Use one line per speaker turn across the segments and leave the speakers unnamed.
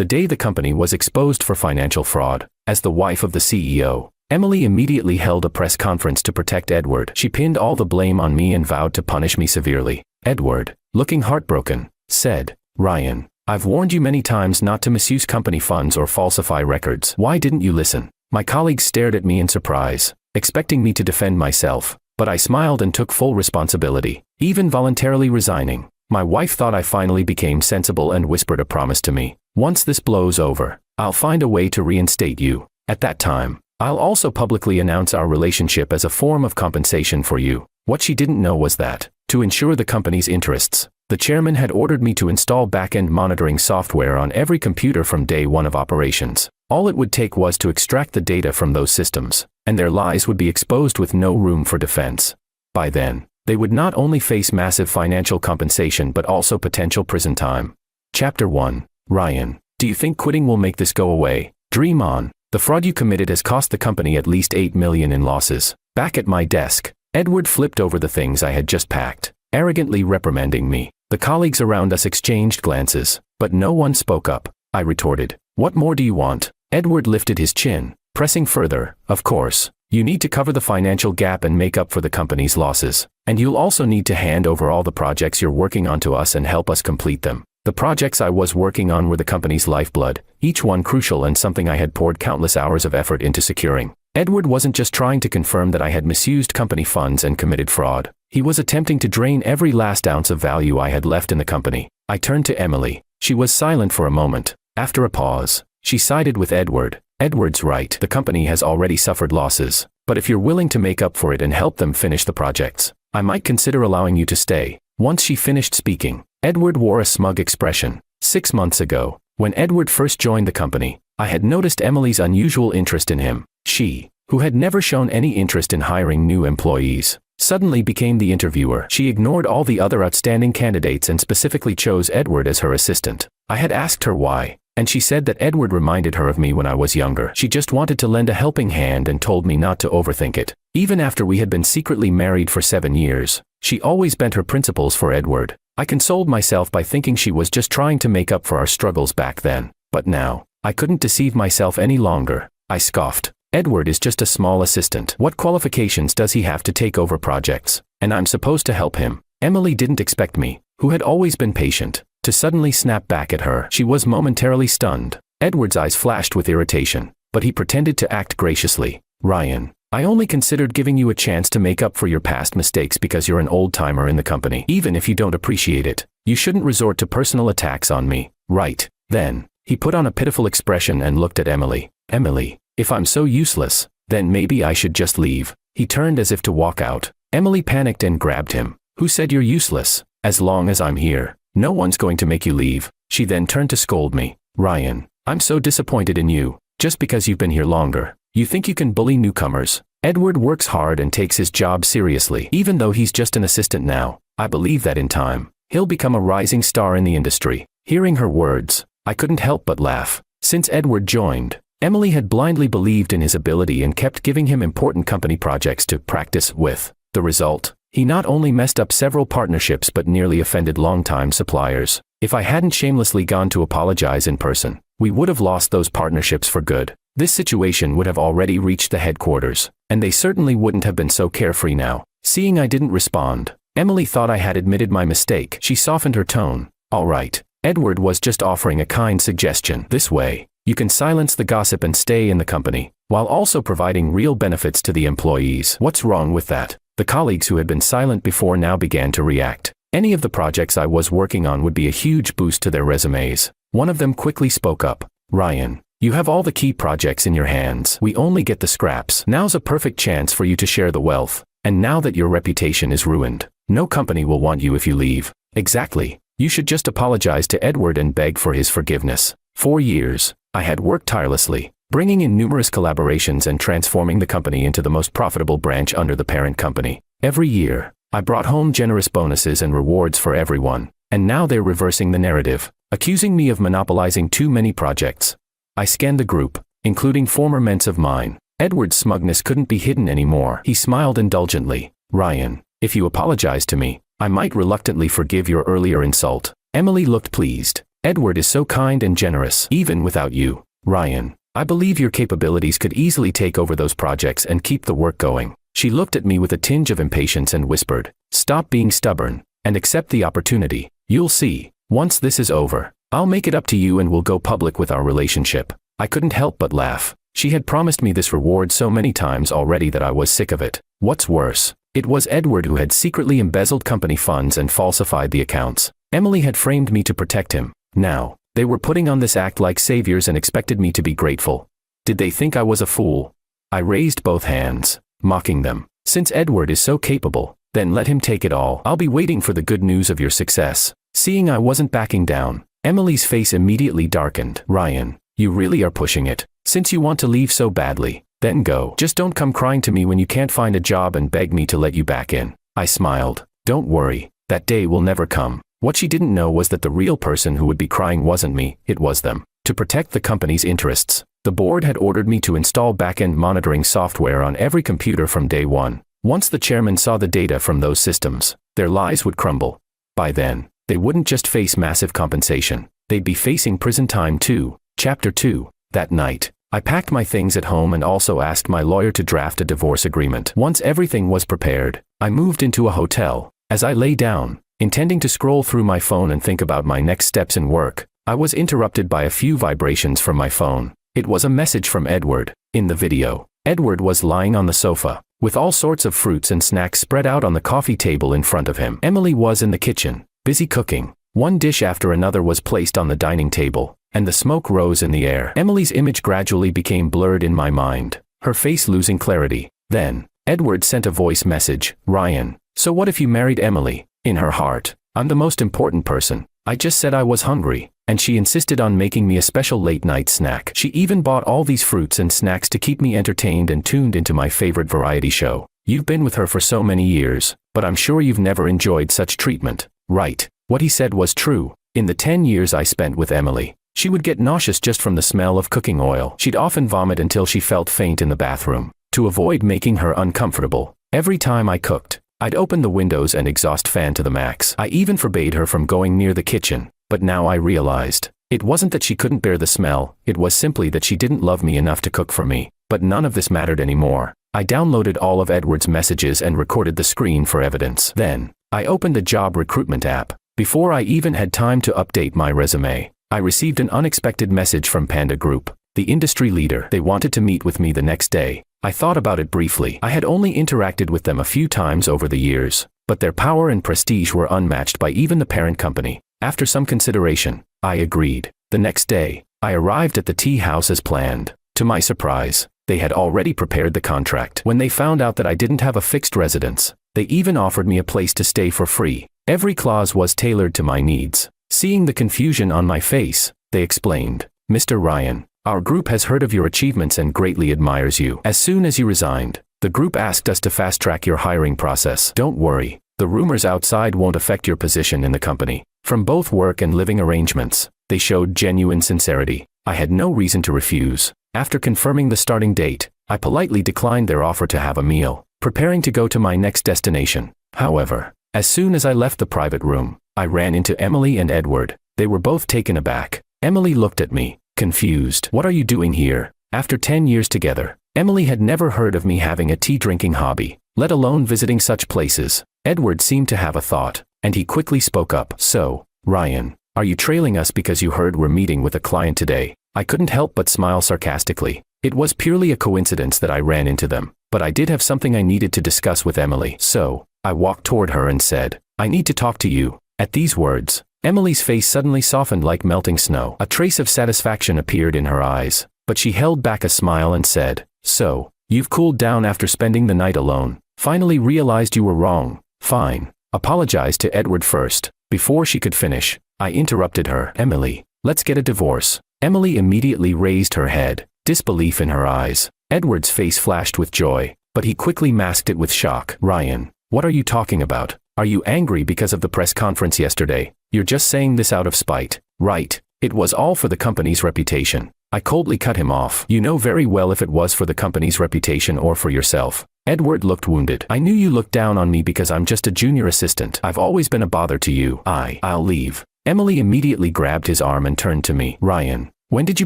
the day the company was exposed for financial fraud. As the wife of the CEO, Emily immediately held a press conference to protect Edward. She pinned all the blame on me and vowed to punish me severely. Edward, looking heartbroken, said, "Ryan, I've warned you many times not to misuse company funds or falsify records. Why didn't you listen?" My colleagues stared at me in surprise, expecting me to defend myself, but I smiled and took full responsibility, even voluntarily resigning. My wife thought I finally became sensible and whispered a promise to me. "Once this blows over, I'll find a way to reinstate you. At that time, I'll also publicly announce our relationship as a form of compensation for you." What she didn't know was that, to ensure the company's interests, the chairman had ordered me to install back-end monitoring software on every computer from day one of operations. All it would take was to extract the data from those systems, and their lies would be exposed with no room for defense. By then, they would not only face massive financial compensation but also potential prison time. Chapter 1. Ryan, do you think quitting will make this go away? Dream on. The fraud you committed has cost the company at least $8 million in losses. Back at my desk, Edward flipped over the things I had just packed, arrogantly reprimanding me. The colleagues around us exchanged glances, but no one spoke up. I retorted, "What more do you want?" Edward lifted his chin, pressing further. "Of course, you need to cover the financial gap and make up for the company's losses. And you'll also need to hand over all the projects you're working on to us and help us complete them." The projects I was working on were the company's lifeblood, each one crucial and something I had poured countless hours of effort into securing. Edward wasn't just trying to confirm that I had misused company funds and committed fraud. He was attempting to drain every last ounce of value I had left in the company. I turned to Emily. She was silent for a moment. After a pause, she sided with Edward. "Edward's right. The company has already suffered losses. But if you're willing to make up for it and help them finish the projects, I might consider allowing you to stay." Once she finished speaking, Edward wore a smug expression. 6 months ago, when Edward first joined the company, I had noticed Emily's unusual interest in him. She, who had never shown any interest in hiring new employees, suddenly became the interviewer. She ignored all the other outstanding candidates and specifically chose Edward as her assistant. I had asked her why, and she said that Edward reminded her of me when I was younger. She just wanted to lend a helping hand and told me not to overthink it. Even after we had been secretly married for 7 years, she always bent her principles for Edward. I consoled myself by thinking she was just trying to make up for our struggles back then. But now, I couldn't deceive myself any longer. I scoffed. "Edward is just a small assistant. What qualifications does he have to take over projects? And I'm supposed to help him." Emily didn't expect me, who had always been patient, to suddenly snap back at her. She was momentarily stunned. Edward's eyes flashed with irritation, but he pretended to act graciously. "Ryan, I only considered giving you a chance to make up for your past mistakes because you're an old-timer in the company. Even if you don't appreciate it, you shouldn't resort to personal attacks on me, right?" Then, he put on a pitiful expression and looked at Emily. "Emily, if I'm so useless, then maybe I should just leave." He turned as if to walk out. Emily panicked and grabbed him. "Who said you're useless? As long as I'm here, no one's going to make you leave." She then turned to scold me. "Ryan, I'm so disappointed in you. Just because you've been here longer, you think you can bully newcomers. Edward works hard and takes his job seriously. Even though he's just an assistant now, I believe that in time, he'll become a rising star in the industry." Hearing her words, I couldn't help but laugh. Since Edward joined, Emily had blindly believed in his ability and kept giving him important company projects to practice with. The result? He not only messed up several partnerships but nearly offended longtime suppliers. If I hadn't shamelessly gone to apologize in person, we would have lost those partnerships for good. This situation would have already reached the headquarters, and they certainly wouldn't have been so carefree now. Seeing I didn't respond, Emily thought I had admitted my mistake. She softened her tone. "All right, Edward was just offering a kind suggestion. This way, you can silence the gossip and stay in the company, while also providing real benefits to the employees. What's wrong with that?" The colleagues who had been silent before now began to react. Any of the projects I was working on would be a huge boost to their resumes. One of them quickly spoke up. "Ryan, you have all the key projects in your hands. We only get the scraps. Now's a perfect chance for you to share the wealth. And now that your reputation is ruined, no company will want you if you leave." "Exactly. You should just apologize to Edward and beg for his forgiveness." 4 years, I had worked tirelessly, bringing in numerous collaborations and transforming the company into the most profitable branch under the parent company. Every year, I brought home generous bonuses and rewards for everyone, and now they're reversing the narrative, accusing me of monopolizing too many projects. I scanned the group, including former mates of mine. Edward's smugness couldn't be hidden anymore. He smiled indulgently. "Ryan, if you apologize to me, I might reluctantly forgive your earlier insult." Emily looked pleased. Edward is so kind and generous, even without you. Ryan, I believe your capabilities could easily take over those projects and keep the work going. She looked at me with a tinge of impatience and whispered, stop being stubborn, and accept the opportunity. You'll see, once this is over, I'll make it up to you and we'll go public with our relationship. I couldn't help but laugh. She had promised me this reward so many times already that I was sick of it. What's worse, it was Edward who had secretly embezzled company funds and falsified the accounts. Emily had framed me to protect him. Now, they were putting on this act like saviors and expected me to be grateful. Did they think I was a fool? I raised both hands, mocking them. Since Edward is so capable, then let him take it all. I'll be waiting for the good news of your success. Seeing I wasn't backing down, Emily's face immediately darkened. Ryan, you really are pushing it. Since you want to leave so badly, then go. Just don't come crying to me when you can't find a job and beg me to let you back in. I smiled. Don't worry, that day will never come. What she didn't know was that the real person who would be crying wasn't me, it was them. To protect the company's interests, the board had ordered me to install back-end monitoring software on every computer from day one. Once the chairman saw the data from those systems, their lies would crumble. By then, they wouldn't just face massive compensation, they'd be facing prison time too. Chapter 2. That night, I packed my things at home and also asked my lawyer to draft a divorce agreement. Once everything was prepared, I moved into a hotel. As I lay down, intending to scroll through my phone and think about my next steps in work, I was interrupted by a few vibrations from my phone. It was a message from Edward. In the video, Edward was lying on the sofa, with all sorts of fruits and snacks spread out on the coffee table in front of him. Emily was in the kitchen, busy cooking. One dish after another was placed on the dining table, and the smoke rose in the air. Emily's image gradually became blurred in my mind, her face losing clarity. Then, Edward sent a voice message. Ryan, so what if you married Emily? In her heart, I'm the most important person. I just said I was hungry, and she insisted on making me a special late-night snack. She even bought all these fruits and snacks to keep me entertained and tuned into my favorite variety show. You've been with her for so many years, but I'm sure you've never enjoyed such treatment, right? What he said was true. In the 10 years I spent with Emily, she would get nauseous just from the smell of cooking oil. She'd often vomit until she felt faint in the bathroom. To avoid making her uncomfortable, every time I cooked, I'd open the windows and exhaust fan to the max. I even forbade her from going near the kitchen, but now I realized, it wasn't that she couldn't bear the smell, it was simply that she didn't love me enough to cook for me. But none of this mattered anymore. I downloaded all of Edward's messages and recorded the screen for evidence. Then, I opened the job recruitment app. Before I even had time to update my resume, I received an unexpected message from Panda Group, the industry leader. They wanted to meet with me the next day. I thought about it briefly. I had only interacted with them a few times over the years, but their power and prestige were unmatched by even the parent company. After some consideration, I agreed. The next day, I arrived at the tea house as planned. To my surprise, they had already prepared the contract. When they found out that I didn't have a fixed residence, they even offered me a place to stay for free. Every clause was tailored to my needs. Seeing the confusion on my face, they explained, Mr. Ryan, our group has heard of your achievements and greatly admires you. As soon as you resigned, the group asked us to fast-track your hiring process. Don't worry, the rumors outside won't affect your position in the company. From both work and living arrangements, they showed genuine sincerity. I had no reason to refuse. After confirming the starting date, I politely declined their offer to have a meal, preparing to go to my next destination. However, as soon as I left the private room, I ran into Emily and Edward. They were both taken aback. Emily looked at me, confused. What are you doing here? After 10 years together, Emily had never heard of me having a tea-drinking hobby, let alone visiting such places. Edward seemed to have a thought, and he quickly spoke up. So, Ryan, are you trailing us because you heard we're meeting with a client today? I couldn't help but smile sarcastically. It was purely a coincidence that I ran into them, but I did have something I needed to discuss with Emily. So, I walked toward her and said, I need to talk to you. At these words, Emily's face suddenly softened like melting snow. A trace of satisfaction appeared in her eyes, but she held back a smile and said, So, you've cooled down after spending the night alone, finally realized you were wrong. Fine. Apologize to Edward first. Before she could finish, I interrupted her. Emily, let's get a divorce. Emily immediately raised her head, disbelief in her eyes. Edward's face flashed with joy, but he quickly masked it with shock. Ryan, what are you talking about? Are you angry because of the press conference yesterday? You're just saying this out of spite, right? It was all for the company's reputation. I coldly cut him off. You know very well if it was for the company's reputation or for yourself. Edward looked wounded. I knew you looked down on me because I'm just a junior assistant. I've always been a bother to you. I'll leave. Emily immediately grabbed his arm and turned to me. Ryan, when did you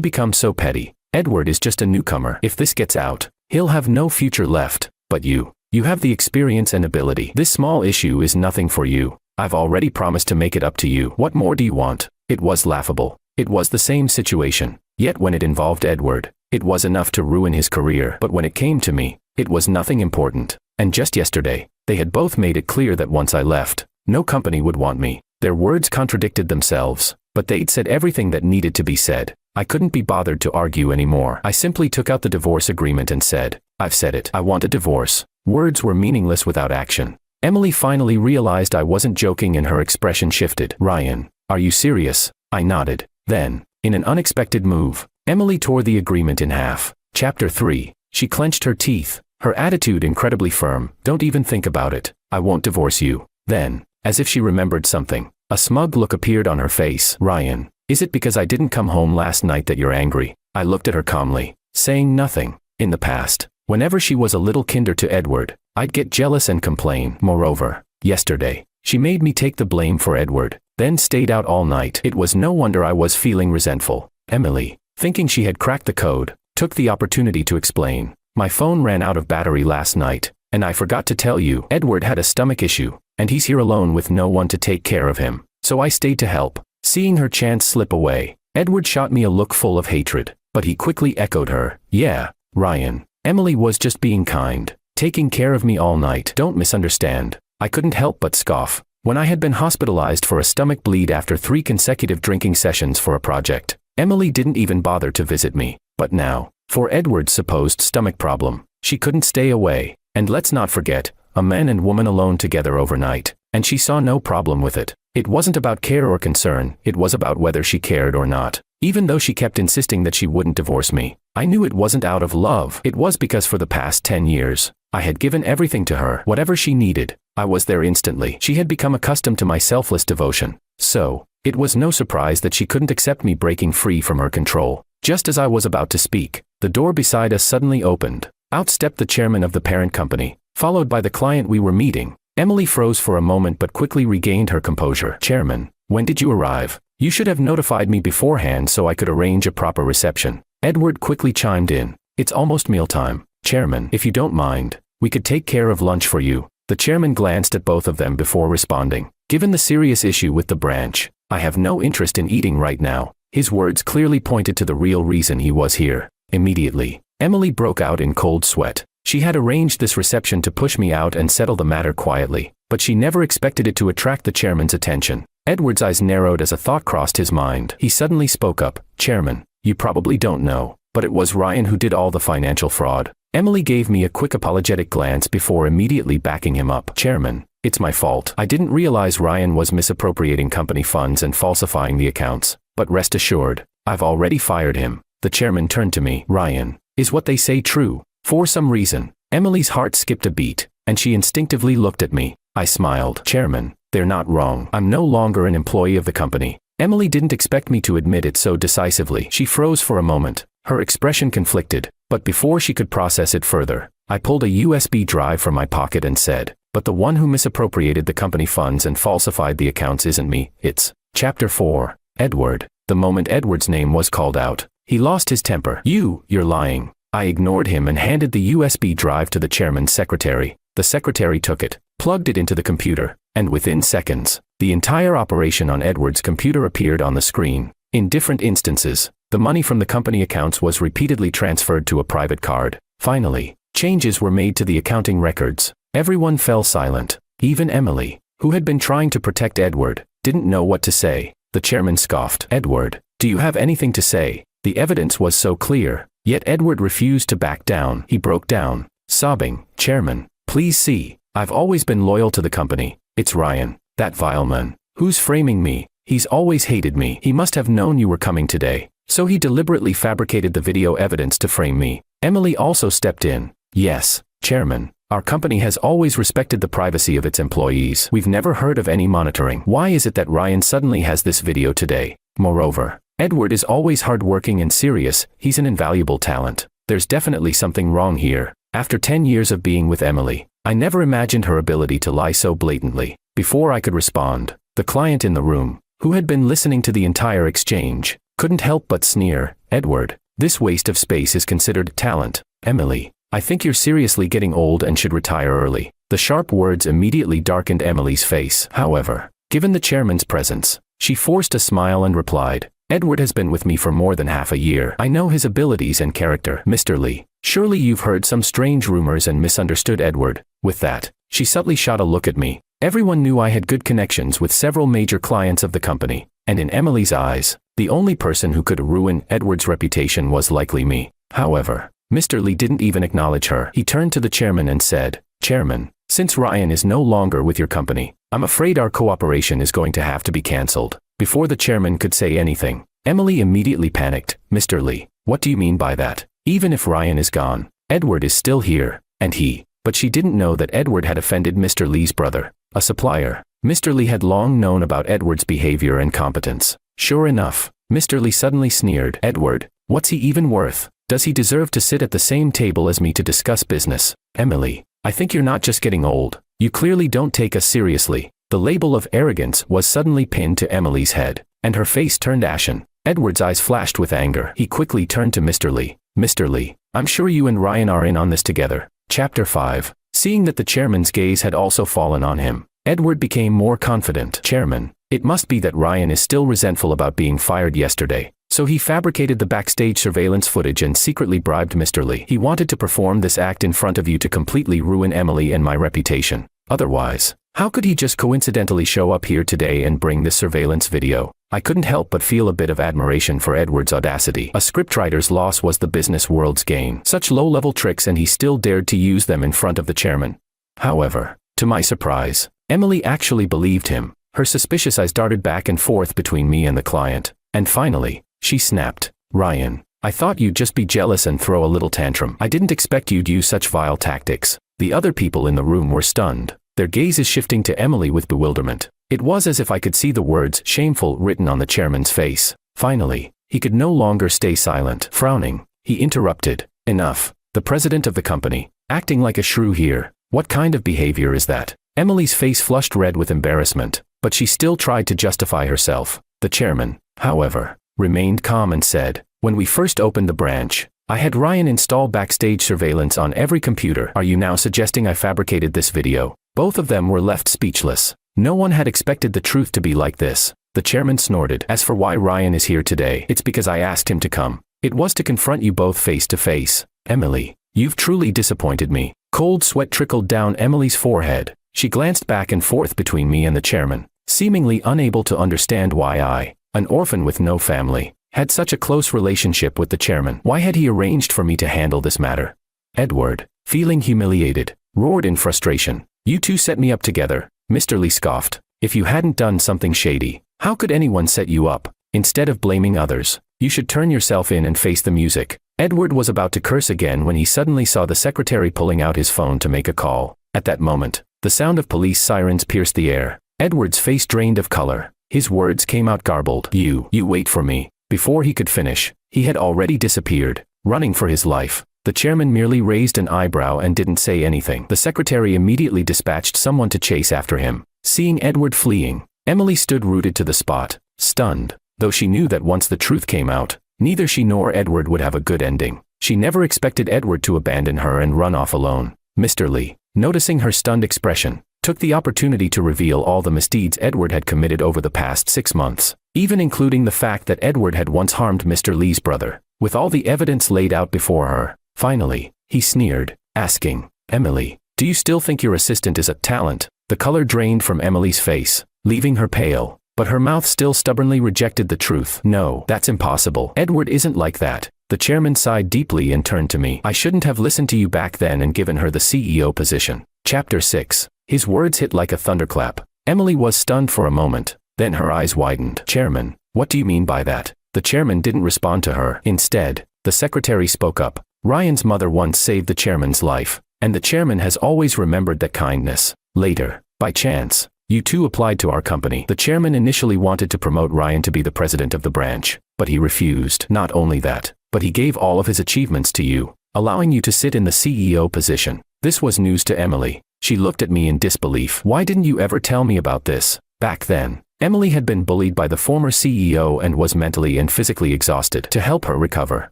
become so petty? Edward is just a newcomer. If this gets out, he'll have no future left. But you have the experience and ability. This small issue is nothing for you. I've already promised to make it up to you. What more do you want? It was laughable. It was the same situation. Yet when it involved Edward, it was enough to ruin his career. But when it came to me, it was nothing important. And just yesterday, they had both made it clear that once I left, no company would want me. Their words contradicted themselves, but they'd said everything that needed to be said. I couldn't be bothered to argue anymore. I simply took out the divorce agreement and said, I've said it. I want a divorce. Words were meaningless without action. Emily finally realized I wasn't joking and her expression shifted. Ryan, are you serious? I nodded. Then, in an unexpected move, Emily tore the agreement in half. Chapter 3. She clenched her teeth, her attitude incredibly firm. Don't even think about it. I won't divorce you. Then, as if she remembered something, a smug look appeared on her face. Ryan, is it because I didn't come home last night that you're angry? I looked at her calmly, saying nothing. In the past, whenever she was a little kinder to Edward, I'd get jealous and complain. Moreover, yesterday, she made me take the blame for Edward, then stayed out all night. It was no wonder I was feeling resentful. Emily, thinking she had cracked the code, took the opportunity to explain. My phone ran out of battery last night, and I forgot to tell you. Edward had a stomach issue, and he's here alone with no one to take care of him. So I stayed to help. Seeing her chance slip away, Edward shot me a look full of hatred, but he quickly echoed her. Yeah, Ryan, Emily was just being kind, taking care of me all night. Don't misunderstand. I couldn't help but scoff. When I had been hospitalized for a stomach bleed after 3 consecutive drinking sessions for a project, Emily didn't even bother to visit me. But now, for Edward's supposed stomach problem, she couldn't stay away. And let's not forget, a man and woman alone together overnight, and she saw no problem with it. It wasn't about care or concern, it was about whether she cared or not. Even though she kept insisting that she wouldn't divorce me, I knew it wasn't out of love. It was because for the past 10 years, I had given everything to her. Whatever she needed, I was there instantly. She had become accustomed to my selfless devotion. So, it was no surprise that she couldn't accept me breaking free from her control. Just as I was about to speak, the door beside us suddenly opened. Out stepped the chairman of the parent company, followed by the client we were meeting. Emily froze for a moment but quickly regained her composure. Chairman, when did you arrive? You should have notified me beforehand so I could arrange a proper reception. Edward quickly chimed in. It's almost mealtime. Chairman, if you don't mind, we could take care of lunch for you. The chairman glanced at both of them before responding. Given the serious issue with the branch, I have no interest in eating right now. His words clearly pointed to the real reason he was here. Immediately, Emily broke out in cold sweat. She had arranged this reception to push me out and settle the matter quietly, but she never expected it to attract the chairman's attention. Edward's eyes narrowed as a thought crossed his mind. He suddenly spoke up. Chairman, you probably don't know, but it was Ryan who did all the financial fraud. Emily gave me a quick apologetic glance before immediately backing him up. Chairman, it's my fault. I didn't realize Ryan was misappropriating company funds and falsifying the accounts, but rest assured, I've already fired him. The chairman turned to me. Ryan, is what they say true? For some reason, Emily's heart skipped a beat, and she instinctively looked at me. I smiled. Chairman, they're not wrong. I'm no longer an employee of the company. Emily didn't expect me to admit it so decisively. She froze for a moment, her expression conflicted, but before she could process it further, I pulled a USB drive from my pocket and said, but the one who misappropriated the company funds and falsified the accounts isn't me, it's. Chapter 4. Edward. The moment Edward's name was called out, he lost his temper. You're lying. I ignored him and handed the USB drive to the chairman's secretary. The secretary took it, plugged it into the computer, and within seconds, the entire operation on Edward's computer appeared on the screen. In different instances, the money from the company accounts was repeatedly transferred to a private card. Finally, changes were made to the accounting records. Everyone fell silent. Even Emily, who had been trying to protect Edward, didn't know what to say. The chairman scoffed. Edward, do you have anything to say? The evidence was so clear. Yet Edward refused to back down. He broke down, sobbing. Chairman, please see, I've always been loyal to the company. It's Ryan, that vile man, who's framing me. He's always hated me. He must have known you were coming today, so he deliberately fabricated the video evidence to frame me. Emily also stepped in. Yes, Chairman, our company has always respected the privacy of its employees. We've never heard of any monitoring. Why is it that Ryan suddenly has this video today? Moreover, Edward is always hardworking and serious. He's an invaluable talent. There's definitely something wrong here. After 10 years of being with Emily, I never imagined her ability to lie so blatantly. Before I could respond, the client in the room, who had been listening to the entire exchange, couldn't help but sneer. Edward, this waste of space is considered talent. Emily, I think you're seriously getting old and should retire early. The sharp words immediately darkened Emily's face. However, given the chairman's presence, she forced a smile and replied, Edward has been with me for more than half a year. I know his abilities and character. Mr. Lee, surely you've heard some strange rumors and misunderstood Edward. With that, she subtly shot a look at me. Everyone knew I had good connections with several major clients of the company, and in Emily's eyes, the only person who could ruin Edward's reputation was likely me. However, Mr. Lee didn't even acknowledge her. He turned to the chairman and said, Chairman, since Ryan is no longer with your company, I'm afraid our cooperation is going to have to be cancelled. Before the chairman could say anything, Emily immediately panicked. Mr. Lee, what do you mean by that? Even if Ryan is gone, Edward is still here, and but she didn't know that Edward had offended Mr. Lee's brother, a supplier. Mr. Lee had long known about Edward's behavior and competence. Sure enough, Mr. Lee suddenly sneered. Edward, what's he even worth? Does he deserve to sit at the same table as me to discuss business? Emily, I think you're not just getting old. You clearly don't take us seriously. The label of arrogance was suddenly pinned to Emily's head, and her face turned ashen. Edward's eyes flashed with anger. He quickly turned to Mr. Lee. Mr. Lee, I'm sure you and Ryan are in on this together. Chapter 5. Seeing that the chairman's gaze had also fallen on him, Edward became more confident. Chairman, it must be that Ryan is still resentful about being fired yesterday, so he fabricated the backstage surveillance footage and secretly bribed Mr. Lee. He wanted to perform this act in front of you to completely ruin Emily and my reputation. Otherwise, how could he just coincidentally show up here today and bring this surveillance video? I couldn't help but feel a bit of admiration for Edward's audacity. A scriptwriter's loss was the business world's gain. Such low-level tricks, and he still dared to use them in front of the chairman. However, to my surprise, Emily actually believed him. Her suspicious eyes darted back and forth between me and the client, and finally, she snapped. Ryan, I thought you'd just be jealous and throw a little tantrum. I didn't expect you'd use such vile tactics. The other people in the room were stunned, their gazes shifting to Emily with bewilderment. It was as if I could see the words shameful written on the chairman's face. Finally, he could no longer stay silent. Frowning, he interrupted. Enough. The president of the company, acting like a shrew here. What kind of behavior is that? Emily's face flushed red with embarrassment, but she still tried to justify herself. The chairman, however, remained calm and said, when we first opened the branch, I had Ryan install backstage surveillance on every computer. Are you now suggesting I fabricated this video? Both of them were left speechless. No one had expected the truth to be like this. The chairman snorted. As for why Ryan is here today, it's because I asked him to come. It was to confront you both face to face. Emily, you've truly disappointed me. Cold sweat trickled down Emily's forehead. She glanced back and forth between me and the chairman, seemingly unable to understand why I, an orphan with no family, had such a close relationship with the chairman. Why had he arranged for me to handle this matter? Edward, feeling humiliated, roared in frustration. You two set me up together. Mr. Lee scoffed. If you hadn't done something shady, how could anyone set you up? Instead of blaming others, you should turn yourself in and face the music. Edward was about to curse again when he suddenly saw the secretary pulling out his phone to make a call. At that moment, the sound of police sirens pierced the air. Edward's face drained of color. His words came out garbled. You wait for me. Before he could finish, he had already disappeared, running for his life. The chairman merely raised an eyebrow and didn't say anything. The secretary immediately dispatched someone to chase after him. Seeing Edward fleeing, Emily stood rooted to the spot, stunned, though she knew that once the truth came out, neither she nor Edward would have a good ending. She never expected Edward to abandon her and run off alone. Mr. Lee, noticing her stunned expression, took the opportunity to reveal all the misdeeds Edward had committed over the past 6 months, even including the fact that Edward had once harmed Mr. Lee's brother. With all the evidence laid out before her, finally, he sneered, asking, Emily, do you still think your assistant is a talent? The color drained from Emily's face, leaving her pale, but her mouth still stubbornly rejected the truth. No, that's impossible. Edward isn't like that. The chairman sighed deeply and turned to me. I shouldn't have listened to you back then and given her the CEO position. Chapter 6. His words hit like a thunderclap. Emily was stunned for a moment, then her eyes widened. Chairman, what do you mean by that? The chairman didn't respond to her. Instead, the secretary spoke up. Ryan's mother once saved the chairman's life, and the chairman has always remembered that kindness. Later, by chance, you two applied to our company. The chairman initially wanted to promote Ryan to be the president of the branch, but he refused. Not only that, but he gave all of his achievements to you, allowing you to sit in the CEO position. This was news to Emily. She looked at me in disbelief. Why didn't you ever tell me about this? Back then, Emily had been bullied by the former CEO and was mentally and physically exhausted. To help her recover,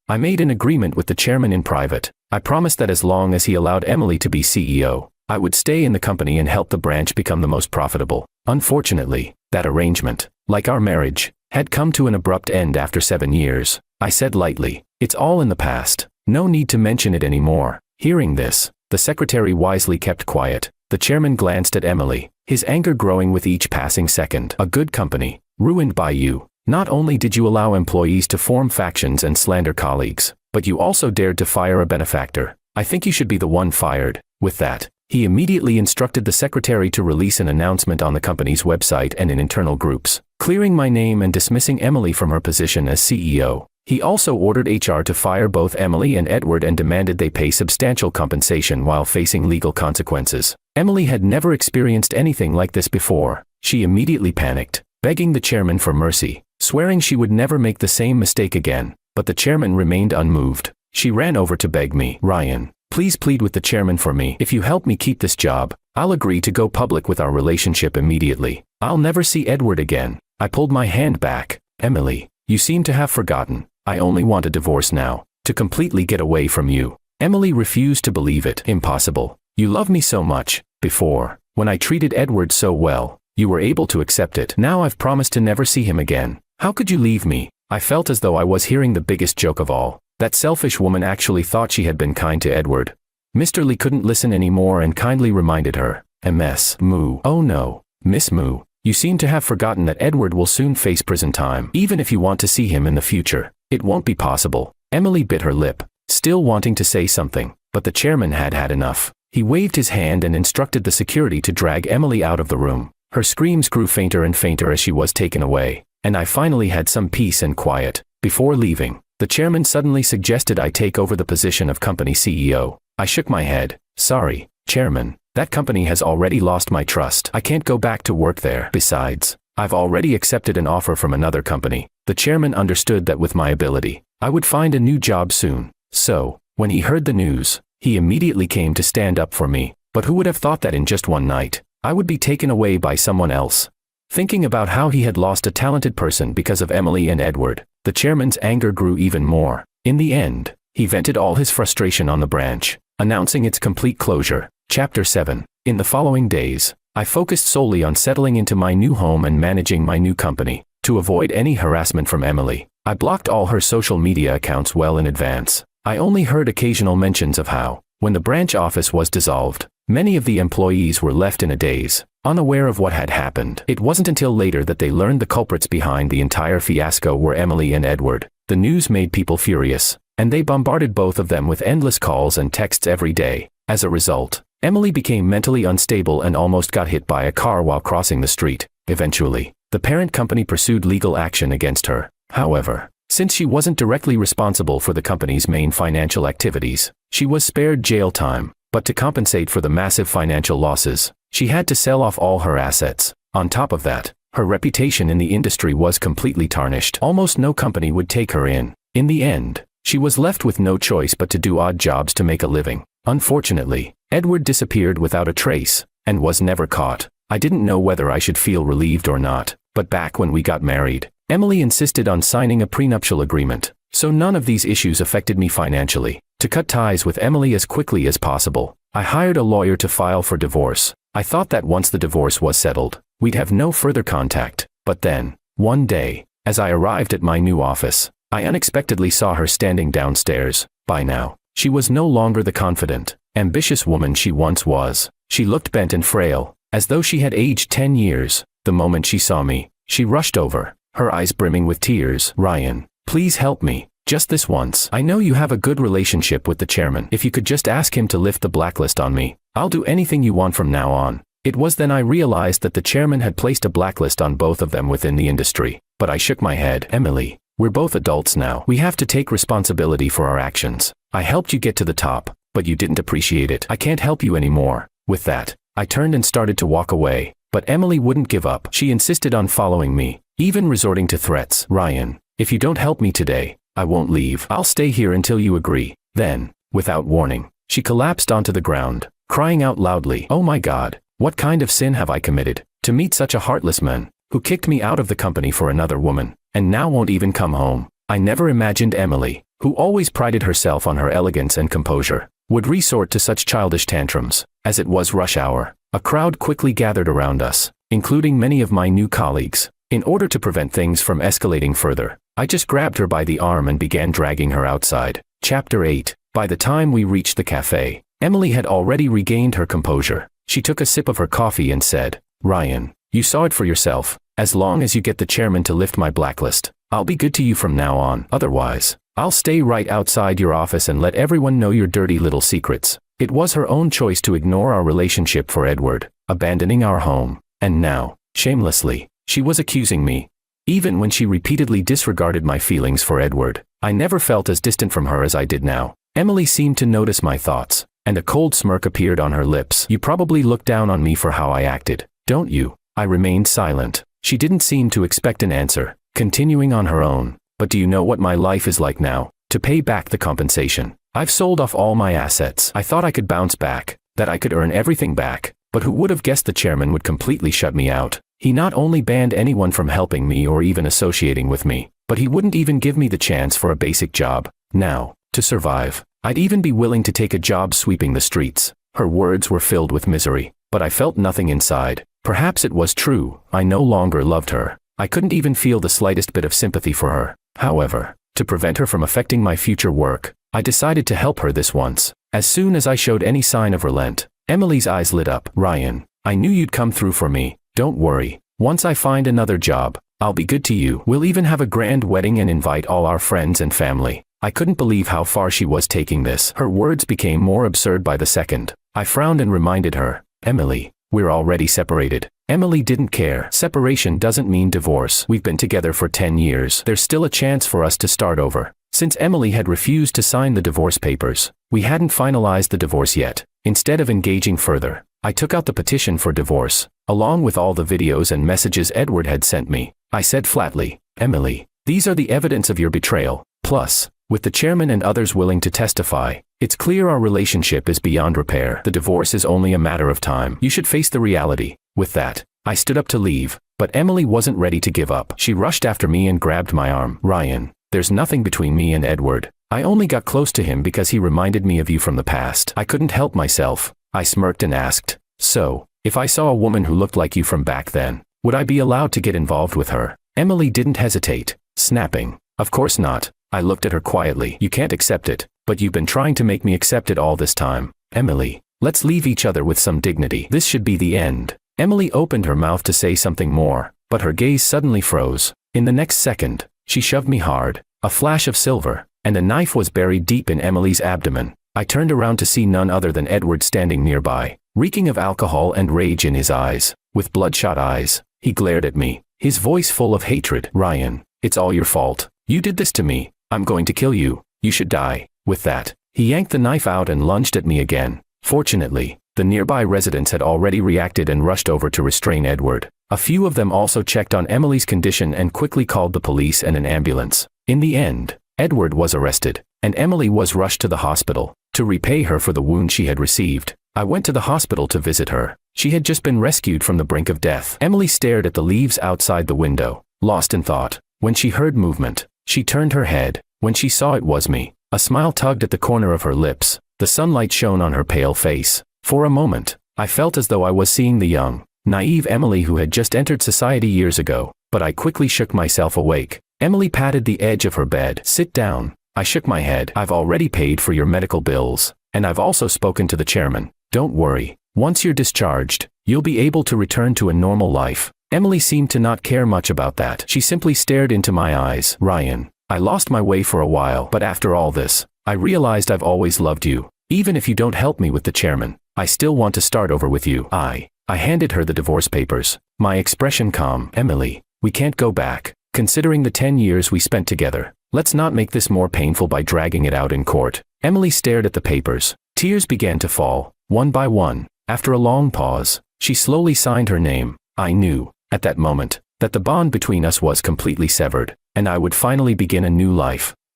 I made an agreement with the chairman in private. I promised that as long as he allowed Emily to be CEO, I would stay in the company and help the branch become the most profitable. Unfortunately, that arrangement, like our marriage, had come to an abrupt end after 7 years. I said lightly, "It's all in the past. No need to mention it anymore." Hearing this, the secretary wisely kept quiet. The chairman glanced at Emily, his anger growing with each passing second. "A good company, ruined by you. Not only did you allow employees to form factions and slander colleagues, but you also dared to fire a benefactor. I think you should be the one fired." With that, he immediately instructed the secretary to release an announcement on the company's website and in internal groups, clearing my name and dismissing Emily from her position as CEO. He also ordered HR to fire both Emily and Edward and demanded they pay substantial compensation while facing legal consequences. Emily had never experienced anything like this before. She immediately panicked, begging the chairman for mercy, swearing she would never make the same mistake again. But the chairman remained unmoved. She ran over to beg me, "Ryan, please plead with the chairman for me. If you help me keep this job, I'll agree to go public with our relationship immediately. I'll never see Edward again." I pulled my hand back. "Emily, you seem to have forgotten. I only want a divorce now, to completely get away from you." Emily refused to believe it. "Impossible. You loved me so much. Before, when I treated Edward so well, you were able to accept it. Now I've promised to never see him again. How could you leave me?" I felt as though I was hearing the biggest joke of all. That selfish woman actually thought she had been kind to Edward. Mr. Lee couldn't listen anymore and kindly reminded her, "Ms. Moo. Oh no, Miss Moo. You seem to have forgotten that Edward will soon face prison time. Even if you want to see him in the future, it won't be possible." Emily bit her lip, still wanting to say something, but the chairman had had enough. He waved his hand and instructed the security to drag Emily out of the room. Her screams grew fainter and fainter as she was taken away, and I finally had some peace and quiet. Before leaving, the chairman suddenly suggested I take over the position of company CEO. I shook my head. "Sorry, Chairman. That company has already lost my trust. I can't go back to work there. Besides, I've already accepted an offer from another company." The chairman understood that with my ability, I would find a new job soon. So, when he heard the news, he immediately came to stand up for me. But who would have thought that in just one night, I would be taken away by someone else? Thinking about how he had lost a talented person because of Emily and Edward, the chairman's anger grew even more. In the end, he vented all his frustration on the branch, announcing its complete closure. Chapter 7. In the following days, I focused solely on settling into my new home and managing my new company. To avoid any harassment from Emily, I blocked all her social media accounts well in advance. I only heard occasional mentions of how, when the branch office was dissolved, many of the employees were left in a daze, unaware of what had happened. It wasn't until later that they learned the culprits behind the entire fiasco were Emily and Edward. The news made people furious, and they bombarded both of them with endless calls and texts every day. As a result, Emily became mentally unstable and almost got hit by a car while crossing the street. Eventually, the parent company pursued legal action against her. However, since she wasn't directly responsible for the company's main financial activities, she was spared jail time. But to compensate for the massive financial losses, she had to sell off all her assets. On top of that, her reputation in the industry was completely tarnished. Almost no company would take her in. In the end, she was left with no choice but to do odd jobs to make a living. Unfortunately, Edward disappeared without a trace, and was never caught. I didn't know whether I should feel relieved or not, but back when we got married, Emily insisted on signing a prenuptial agreement, so none of these issues affected me financially. To cut ties with Emily as quickly as possible, I hired a lawyer to file for divorce. I thought that once the divorce was settled, we'd have no further contact. But then, one day, as I arrived at my new office, I unexpectedly saw her standing downstairs. By now, she was no longer the confident, ambitious woman she once was. She looked bent and frail, as though she had aged 10 years. The moment she saw me, she rushed over, her eyes brimming with tears. "Ryan, please help me. Just this once. I know you have a good relationship with the chairman. If you could just ask him to lift the blacklist on me, I'll do anything you want from now on." It was then I realized that the chairman had placed a blacklist on both of them within the industry. But I shook my head. "Emily, we're both adults now. We have to take responsibility for our actions. I helped you get to the top, but you didn't appreciate it. I can't help you anymore." With that, I turned and started to walk away. But Emily wouldn't give up. She insisted on following me, even resorting to threats. "Ryan, if you don't help me today, I won't leave. I'll stay here until you agree." Then, without warning, she collapsed onto the ground, crying out loudly, "Oh my God, what kind of sin have I committed, to meet such a heartless man?" who kicked me out of the company for another woman, and now won't even come home. I never imagined Emily, who always prided herself on her elegance and composure, would resort to such childish tantrums. As it was rush hour, a crowd quickly gathered around us, including many of my new colleagues. In order to prevent things from escalating further, I just grabbed her by the arm and began dragging her outside. Chapter 8. By the time we reached the cafe, Emily had already regained her composure. She took a sip of her coffee and said, "Ryan, you saw it for yourself. As long as you get the chairman to lift my blacklist, I'll be good to you from now on. Otherwise, I'll stay right outside your office and let everyone know your dirty little secrets." It was her own choice to ignore our relationship for Edward, abandoning our home, and now, shamelessly, she was accusing me. Even when she repeatedly disregarded my feelings for Edward, I never felt as distant from her as I did now. Emily seemed to notice my thoughts, and a cold smirk appeared on her lips. "You probably look down on me for how I acted, don't you?" I remained silent. She didn't seem to expect an answer, continuing on her own. "But do you know what my life is like now? To pay back the compensation, I've sold off all my assets. I thought I could bounce back, that I could earn everything back, but who would have guessed the chairman would completely shut me out? He not only banned anyone from helping me or even associating with me, but he wouldn't even give me the chance for a basic job. Now, to survive, I'd even be willing to take a job sweeping the streets." Her words were filled with misery, but I felt nothing inside. Perhaps it was true, I no longer loved her. I couldn't even feel the slightest bit of sympathy for her. However, to prevent her from affecting my future work, I decided to help her this once. As soon as I showed any sign of relent, Emily's eyes lit up. "Ryan, I knew you'd come through for me. Don't worry. Once I find another job, I'll be good to you. We'll even have a grand wedding and invite all our friends and family." I couldn't believe how far she was taking this. Her words became more absurd by the second. I frowned and reminded her, "Emily, we're already separated." Emily didn't care. Separation doesn't mean divorce. We've been together for 10 years. There's still a chance for us to start over. Since Emily had refused to sign the divorce papers, we hadn't finalized the divorce yet. Instead of engaging further, I took out the petition for divorce, along with all the videos and messages Edward had sent me. I said flatly, "Emily, these are the evidence of your betrayal. Plus, with the chairman and others willing to testify, it's clear our relationship is beyond repair. The divorce is only a matter of time. You should face the reality." With that, I stood up to leave, but Emily wasn't ready to give up. She rushed after me and grabbed my arm. "Ryan, there's nothing between me and Edward. I only got close to him because he reminded me of you from the past." I couldn't help myself. I smirked and asked, "So, if I saw a woman who looked like you from back then, would I be allowed to get involved with her?" Emily didn't hesitate, snapping, "Of course not." I looked at her quietly. "You can't accept it, but you've been trying to make me accept it all this time. Emily, let's leave each other with some dignity. This should be the end." Emily opened her mouth to say something more, but her gaze suddenly froze. In the next second, she shoved me hard. A flash of silver, and a knife was buried deep in Emily's abdomen. I turned around to see none other than Edward standing nearby, reeking of alcohol and rage in his eyes. With bloodshot eyes, he glared at me, his voice full of hatred. "Ryan, it's all your fault. You did this to me. I'm going to kill you. You should die." With that, he yanked the knife out and lunged at me again. Fortunately, the nearby residents had already reacted and rushed over to restrain Edward. A few of them also checked on Emily's condition and quickly called the police and an ambulance. In the end, Edward was arrested, and Emily was rushed to the hospital to repay her for the wound she had received. I went to the hospital to visit her. She had just been rescued from the brink of death. Emily stared at the leaves outside the window, lost in thought. When she heard movement, she turned her head. When she saw it was me, a smile tugged at the corner of her lips. The sunlight shone on her pale face. For a moment, I felt as though I was seeing the young, naive Emily who had just entered society years ago, but I quickly shook myself awake. Emily patted the edge of her bed. "Sit down." I shook my head. "I've already paid for your medical bills, and I've also spoken to the chairman. Don't worry. Once you're discharged, you'll be able to return to a normal life." Emily seemed to not care much about that. She simply stared into my eyes. "Ryan, I lost my way for a while, but after all this, I realized I've always loved you. Even if you don't help me with the chairman, I still want to start over with you." I handed her the divorce papers, my expression calm. "Emily, we can't go back. Considering the 10 years we spent together, let's not make this more painful by dragging it out in court." Emily stared at the papers. Tears began to fall, one by one. After a long pause, she slowly signed her name. I knew, at that moment, that the bond between us was completely severed, and I would finally begin a new life.